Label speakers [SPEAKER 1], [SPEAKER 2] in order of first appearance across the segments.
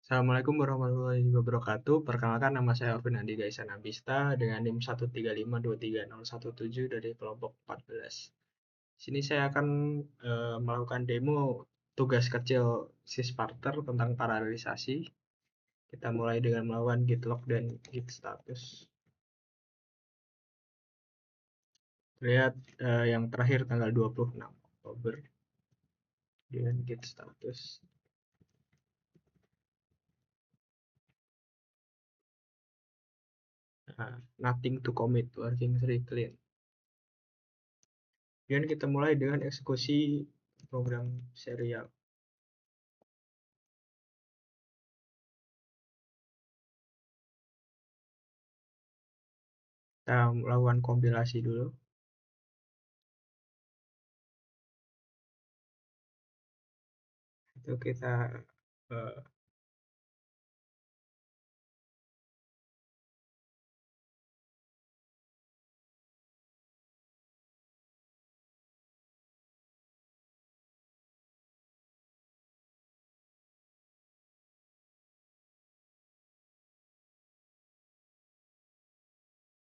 [SPEAKER 1] Assalamualaikum warahmatullahi wabarakatuh. Perkenalkan nama saya Alvin Andi Gaisan Abista dengan NIM 135236017 dari kelompok 14. Sini saya akan melakukan demo tugas kecil Sysparter tentang paralelisasi. Kita mulai dengan melakukan git log dan git status. Lihat yang terakhir tanggal 26 Oktober dengan git status. Nothing to commit, working very clean. Kemudian kita mulai dengan eksekusi program serial. Kita melakukan kompilasi dulu. Itu kita uh,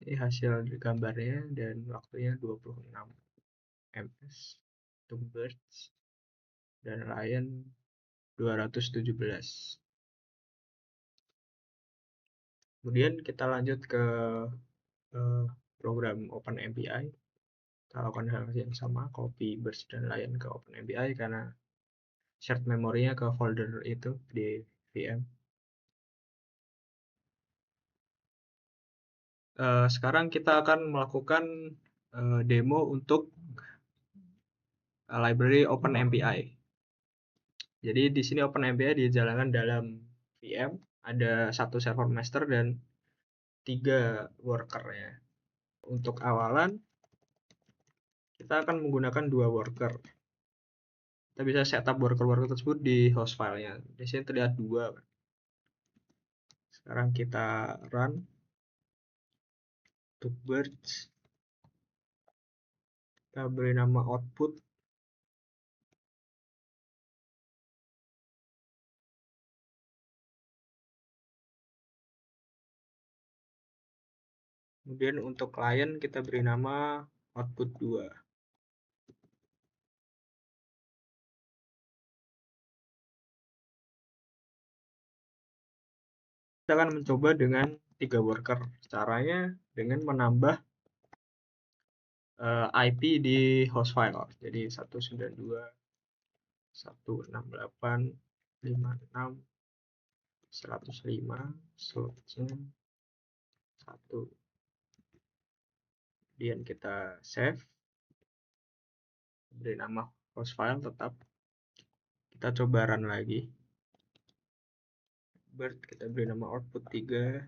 [SPEAKER 1] ini hasil gambarnya dan waktunya 26 ms untuk birds dan lion 217. Kemudian kita lanjut ke program OpenMPI. Kita lakukan hal yang sama, copy birds dan lion ke OpenMPI karena shared memorinya ke folder itu di VM. Sekarang kita akan melakukan demo untuk library OpenMPI. Jadi di sini OpenMPI dijalankan dalam VM, ada satu server master dan 3 worker ya. Untuk awalan kita akan menggunakan 2 worker. Kita bisa setup worker-worker tersebut di host filenya. Di sini terlihat 2. Sekarang kita run untuk birds. Kita beri nama output. Kemudian untuk client kita beri nama output 2. Kita akan mencoba dengan 3 worker. Caranya dengan menambah IP di host file. Jadi 192.168.56.105 slotnya 1. Kemudian kita save, beri nama host file tetap. Kita coba run lagi. Bird kita beri nama output 3.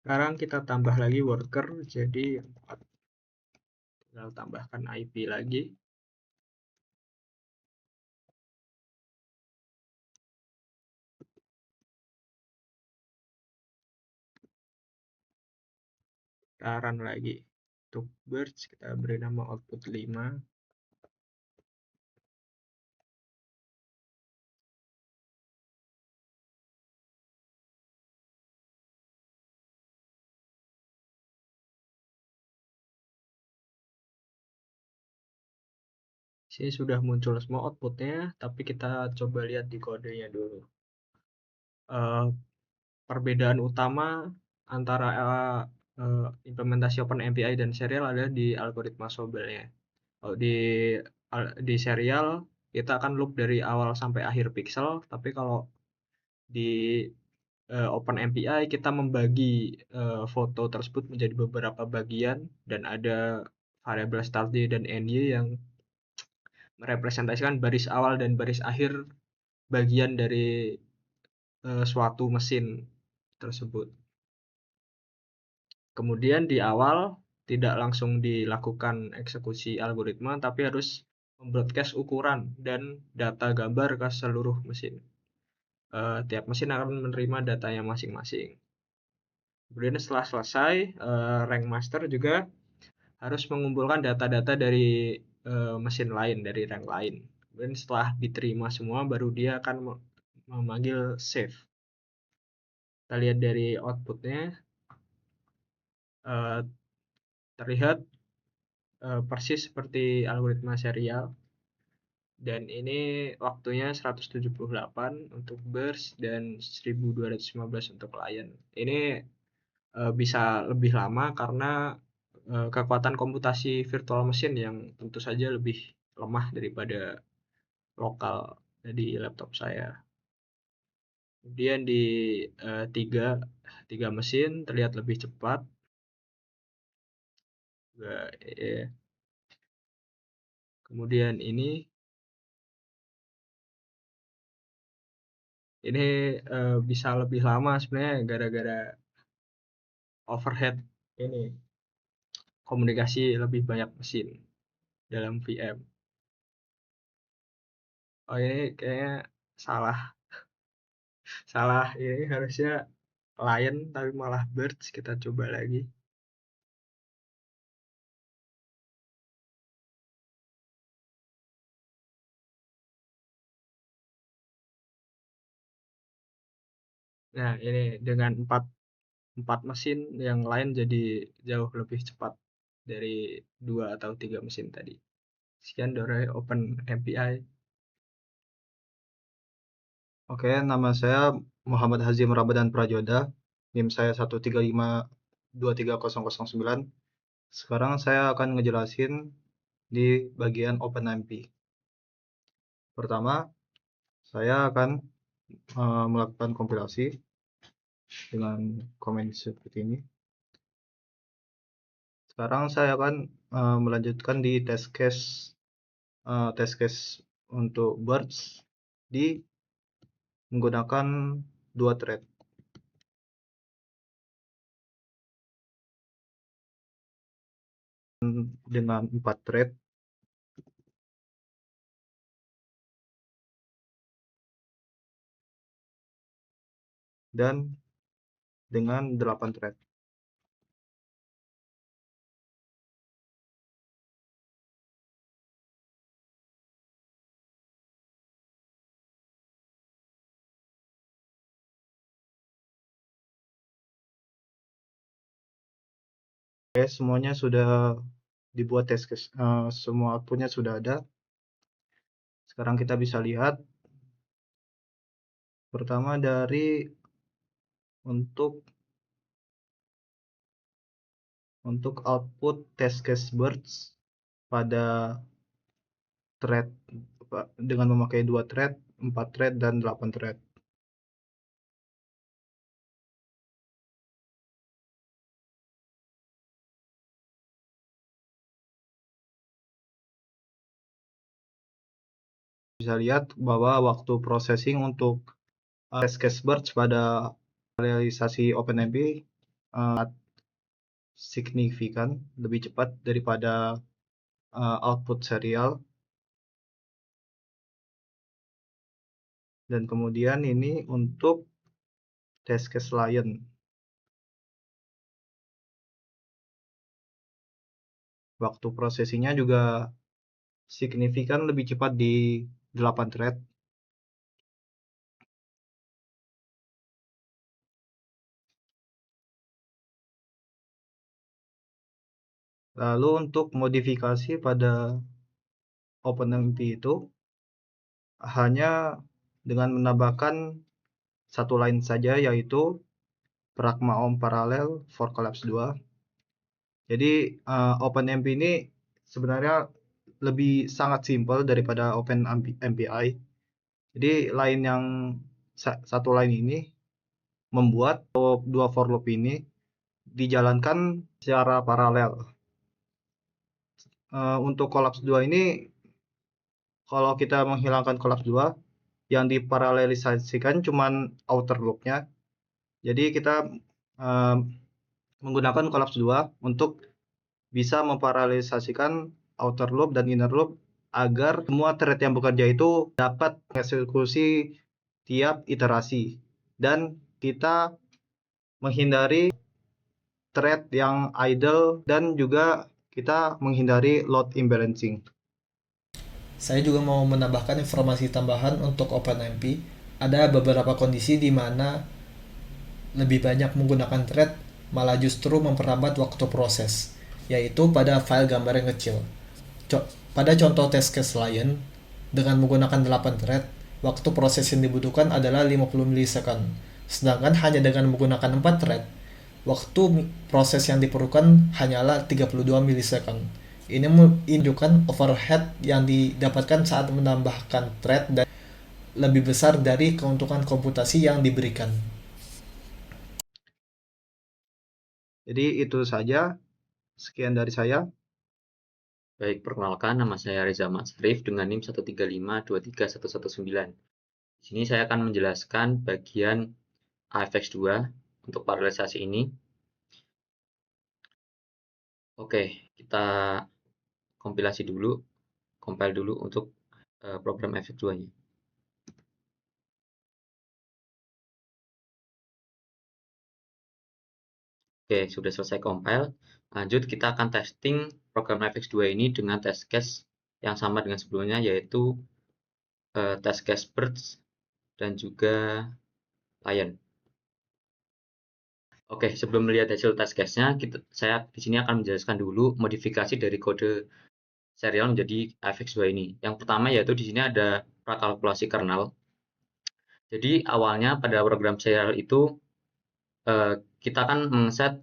[SPEAKER 1] Sekarang kita tambah lagi worker jadi 4. Tinggal tambahkan IP lagi. Kita run lagi. Untuk birds kita beri nama output 5. Sini sudah muncul semua outputnya, tapi kita coba lihat di kodenya dulu. Perbedaan utama antara implementasi OpenMPI dan serial adalah di algoritma Sobelnya. Kalau di serial kita akan loop dari awal sampai akhir pixel, tapi kalau di OpenMPI kita membagi foto tersebut menjadi beberapa bagian dan ada variabel start day dan end day yang merepresentasikan baris awal dan baris akhir bagian dari suatu mesin tersebut. Kemudian di awal tidak langsung dilakukan eksekusi algoritma, tapi harus membroadcast ukuran dan data gambar ke seluruh mesin. Tiap mesin akan menerima datanya masing-masing. Kemudian setelah selesai, rank master juga harus mengumpulkan data-data dari mesin lain, dari rank lain. Kemudian setelah diterima semua, baru dia akan memanggil save. Kita lihat dari outputnya, terlihat persis seperti algoritma serial. Dan ini waktunya 178 untuk burst dan 1215 untuk client. Ini bisa lebih lama karena kekuatan komputasi virtual machine yang tentu saja lebih lemah daripada lokal di laptop saya. Kemudian di tiga mesin terlihat lebih cepat. Kemudian ini bisa lebih lama sebenarnya gara-gara overhead ini, komunikasi lebih banyak mesin dalam VM. Oh, ini kayaknya salah ini harusnya Lion tapi malah Birds. Kita coba lagi. Nah, ini dengan empat mesin yang lain jadi jauh lebih cepat dari 2 atau 3 mesin tadi. Sekian dari Open MPI.
[SPEAKER 2] Oke, nama saya Muhammad Hazim Ramadan Prajoda. NIM saya 135230009. Sekarang saya akan ngejelasin di bagian OpenMP. Pertama, saya akan melakukan kompilasi dengan komen seperti ini. Sekarang saya akan melanjutkan di test case untuk Birds di menggunakan 2 thread. Dengan 4 thread dan dengan 8 thread. Oke, semuanya sudah dibuat test case, semua outputnya sudah ada. Sekarang kita bisa lihat pertama dari untuk output test case Birds pada thread dengan memakai 2 thread, 4 thread dan 8 thread. Bisa lihat bahwa waktu processing untuk test case Birds pada realisasi OpenMP signifikan lebih cepat daripada output serial. Dan kemudian ini untuk test case Lion. Waktu prosesinya juga signifikan lebih cepat di 8 thread. Lalu untuk modifikasi pada OpenMP itu hanya dengan menambahkan satu line saja, yaitu pragma om paralel for collapse 2. Jadi OpenMP ini sebenarnya lebih sangat simpel daripada OpenMPI. Jadi line yang satu line ini membuat dua for loop ini dijalankan secara paralel. Untuk collapse 2 ini, kalau kita menghilangkan collapse 2, yang diparalelisasikan cuman outer loop-nya. Jadi kita menggunakan collapse 2 untuk bisa memparalelisasikan outer loop dan inner loop agar semua thread yang bekerja itu dapat mengeksekusi tiap iterasi, dan kita menghindari thread yang idle dan juga kita menghindari load imbalancing.
[SPEAKER 3] Saya juga mau menambahkan informasi tambahan untuk OpenMP. Ada beberapa kondisi di mana lebih banyak menggunakan thread malah justru memperlambat waktu proses, yaitu pada file gambar yang kecil. Pada contoh test case lain, dengan menggunakan 8 thread, waktu proses yang dibutuhkan adalah 50 milisecond. Sedangkan hanya dengan menggunakan 4 thread, waktu proses yang diperlukan hanyalah 32 milisecond. Ini menunjukkan overhead yang didapatkan saat menambahkan thread dan lebih besar dari keuntungan komputasi yang diberikan.
[SPEAKER 2] Jadi itu saja. Sekian dari saya.
[SPEAKER 4] Baik, perkenalkan nama saya Reza Matsarif dengan NIM 135233119. Di sini saya akan menjelaskan bagian AFX2 untuk paralelisasi ini. Oke, kita compile dulu untuk program FX2-nya. Oke, sudah selesai compile. Lanjut, kita akan testing program FX2 ini dengan test case yang sama dengan sebelumnya, yaitu test case birds dan juga lion. Oke, sebelum melihat hasil test case-nya, saya di sini akan menjelaskan dulu modifikasi dari kode serial menjadi FX2 ini. Yang pertama yaitu di sini ada prakalkulasi kernel. Jadi awalnya pada program serial itu kita akan mengset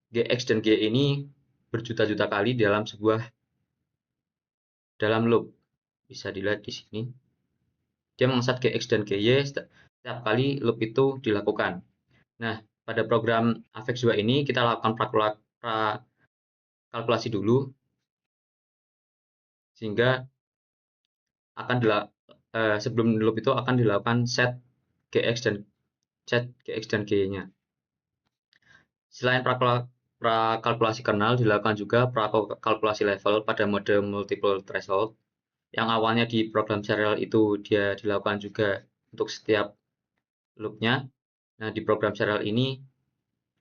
[SPEAKER 4] GX dan GY ini berjuta-juta kali dalam loop. Bisa dilihat di sini. Dia mengeset GX dan GY setiap kali loop itu dilakukan. Nah, pada program AFX2 ini kita lakukan prakalkulasi dulu sehingga akan sebelum loop itu akan dilakukan set GX dan GY-nya. Selain prakalkulasi kernel, dilakukan juga prakalkulasi level pada mode multiple threshold. Yang awalnya di program serial itu dia dilakukan juga untuk setiap loop-nya. Nah, di program serial ini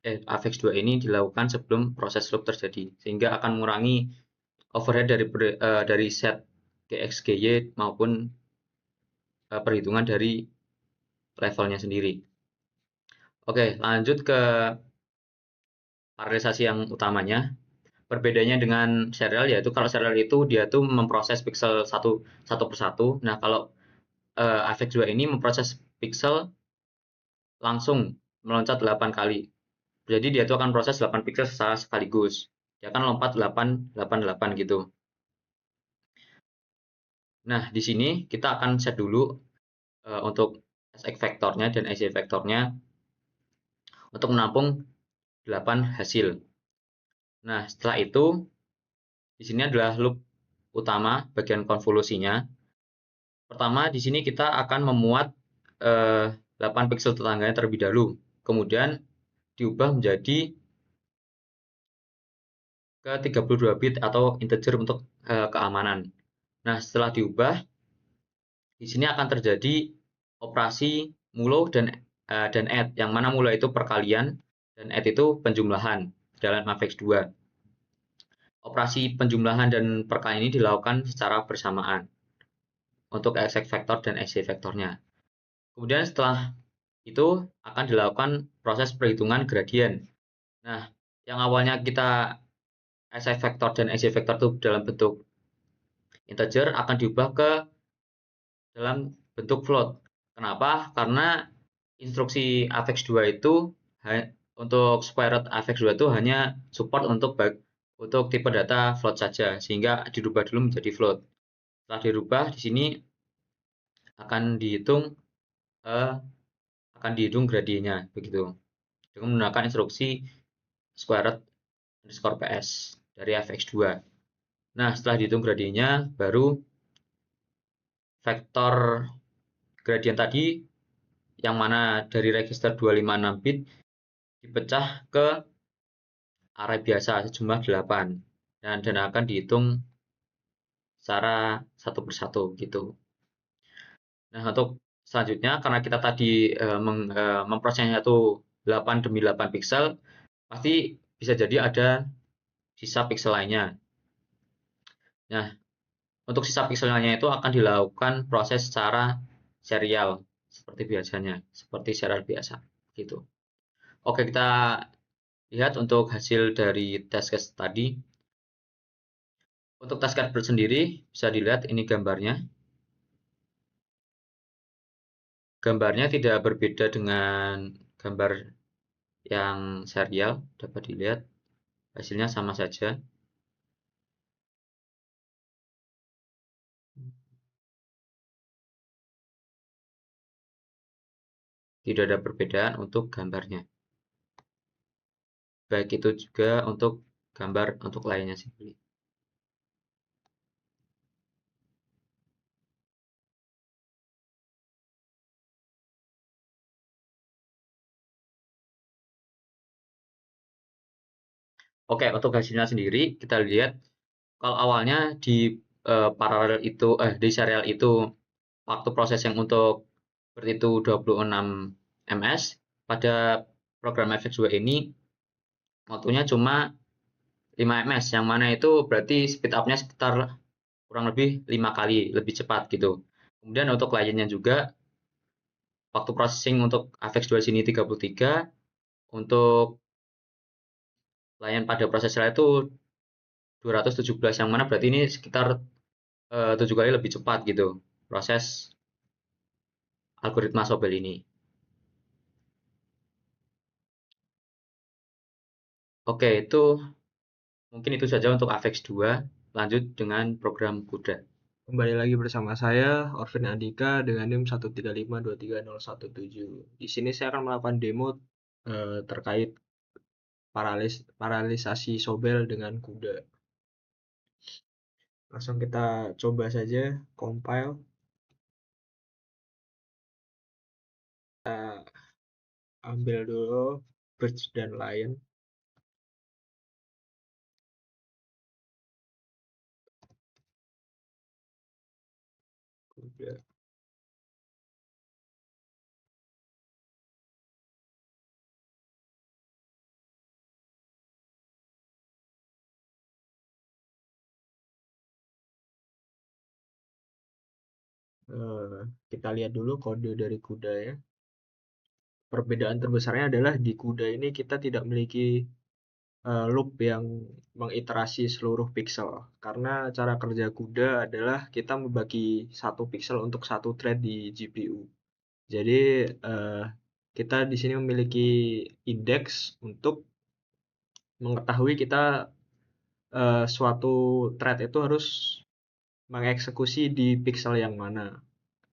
[SPEAKER 4] AFX2 ini dilakukan sebelum proses loop terjadi, sehingga akan mengurangi overhead dari set GX GY maupun perhitungan dari levelnya sendiri. Oke, lanjut ke paralelisasi yang utamanya. Perbedaannya dengan serial yaitu kalau serial itu dia tuh memproses pixel satu persatu. Nah, kalau AFX2 ini memproses pixel langsung meloncat 8 kali. Jadi dia tuh akan proses 8 pixel secara sekaligus. Dia akan lompat 8 gitu. Nah, di sini kita akan set dulu untuk SX vektornya dan SY vektornya untuk menampung 8 hasil. Nah, setelah itu di sini adalah loop utama bagian konvolusinya. Pertama, di sini kita akan memuat 8 pixel tetangganya terlebih dahulu. Kemudian diubah menjadi ke 32 bit atau integer untuk keamanan. Nah, setelah diubah, di sini akan terjadi operasi mulo dan add, yang mana mulo itu perkalian dan add itu penjumlahan dalam AFX2. Operasi penjumlahan dan perkalian ini dilakukan secara bersamaan untuk SX vektor dan SY vektornya. Kemudian setelah itu akan dilakukan proses perhitungan gradien. Nah, yang awalnya kita SI vektor dan SY vektor itu dalam bentuk integer akan diubah ke dalam bentuk float. Kenapa? Karena instruksi AFX2 itu untuk square root AFX2 itu hanya support untuk tipe data float saja, sehingga dirubah dulu menjadi float. Setelah dirubah di sini akan dihitung gradiennya begitu dengan menggunakan instruksi square root underscore ps dari AFX2. Nah, setelah dihitung gradiennya, baru vektor gradien tadi yang mana dari register 256 bit dipecah ke array biasa sejumlah 8 dan akan dihitung secara satu persatu gitu. Nah, untuk selanjutnya karena kita tadi memprosesnya itu 8 demi 8 pixel, pasti bisa jadi ada sisa pixel lainnya. Nah, untuk sisa pixel lainnya itu akan dilakukan proses secara serial seperti biasanya, seperti serial biasa gitu. Oke, kita lihat untuk hasil dari test case tadi. Untuk test case sendiri bisa dilihat ini gambarnya. Gambarnya tidak berbeda dengan gambar yang serial, dapat dilihat hasilnya sama saja. Tidak ada perbedaan untuk gambarnya. Baik itu juga untuk gambar untuk lainnya sendiri. Oke, untuk hasilnya sendiri kita lihat kalau awalnya di paralel itu di serial itu waktu processing untuk seperti itu 26 ms, pada program FX2 ini waktunya cuma 5 ms, yang mana itu berarti speed up-nya sekitar kurang lebih 5 kali lebih cepat gitu. Kemudian untuk lainnya juga waktu processing untuk FX2 sini 33, untuk layan pada prosesor itu 217, yang mana berarti ini sekitar 7 kali lebih cepat gitu proses algoritma Sobel ini. Oke, itu mungkin itu saja untuk AVEX2. Lanjut dengan program CUDA.
[SPEAKER 1] Kembali lagi bersama saya, Orvin Andika, dengan NIM 135230117. Di sini saya akan melakukan demo terkait paralelisasi Sobel dengan CUDA. Langsung kita coba saja compile. Kita ambil dulu Birch dan Lion. CUDA. Kita lihat dulu kode dari CUDA ya. Perbedaan terbesarnya adalah di CUDA ini kita tidak memiliki loop yang mengiterasi seluruh pixel, karena cara kerja CUDA adalah kita membagi satu pixel untuk satu thread di GPU. Jadi kita di sini memiliki indeks untuk mengetahui kita suatu thread itu harus mengeksekusi di pixel yang mana.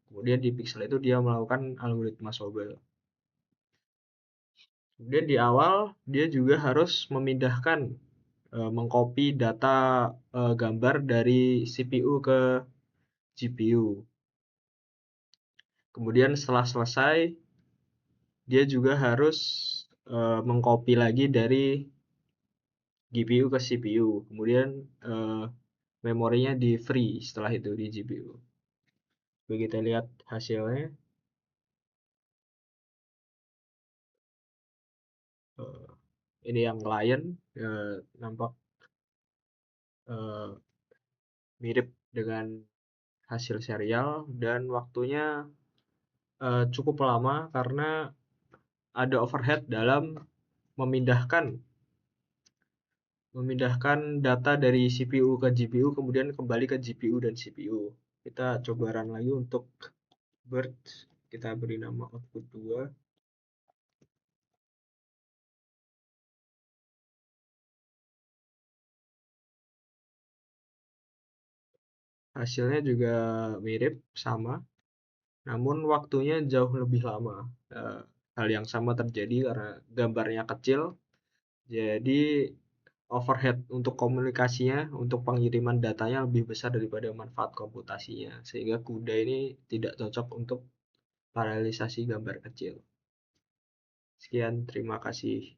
[SPEAKER 1] Kemudian di pixel itu dia melakukan algoritma Sobel. Kemudian di awal dia juga harus memindahkan mengcopy data gambar dari CPU ke GPU. Kemudian setelah selesai dia juga harus mengcopy lagi dari GPU ke CPU. Kemudian memorinya di free setelah itu di GPU. Coba kita lihat hasilnya. Ini yang Lion, nampak mirip dengan hasil serial, dan waktunya cukup lama karena ada overhead dalam memindahkan data dari CPU ke GPU, kemudian kembali ke GPU dan CPU. Kita coba run lagi untuk Bird. Kita beri nama output 2. Hasilnya juga mirip, sama, namun waktunya jauh lebih lama. Hal yang sama terjadi karena gambarnya kecil, jadi overhead untuk komunikasinya, untuk pengiriman datanya lebih besar daripada manfaat komputasinya, sehingga CUDA ini tidak cocok untuk paralelisasi gambar kecil. Sekian, terima kasih.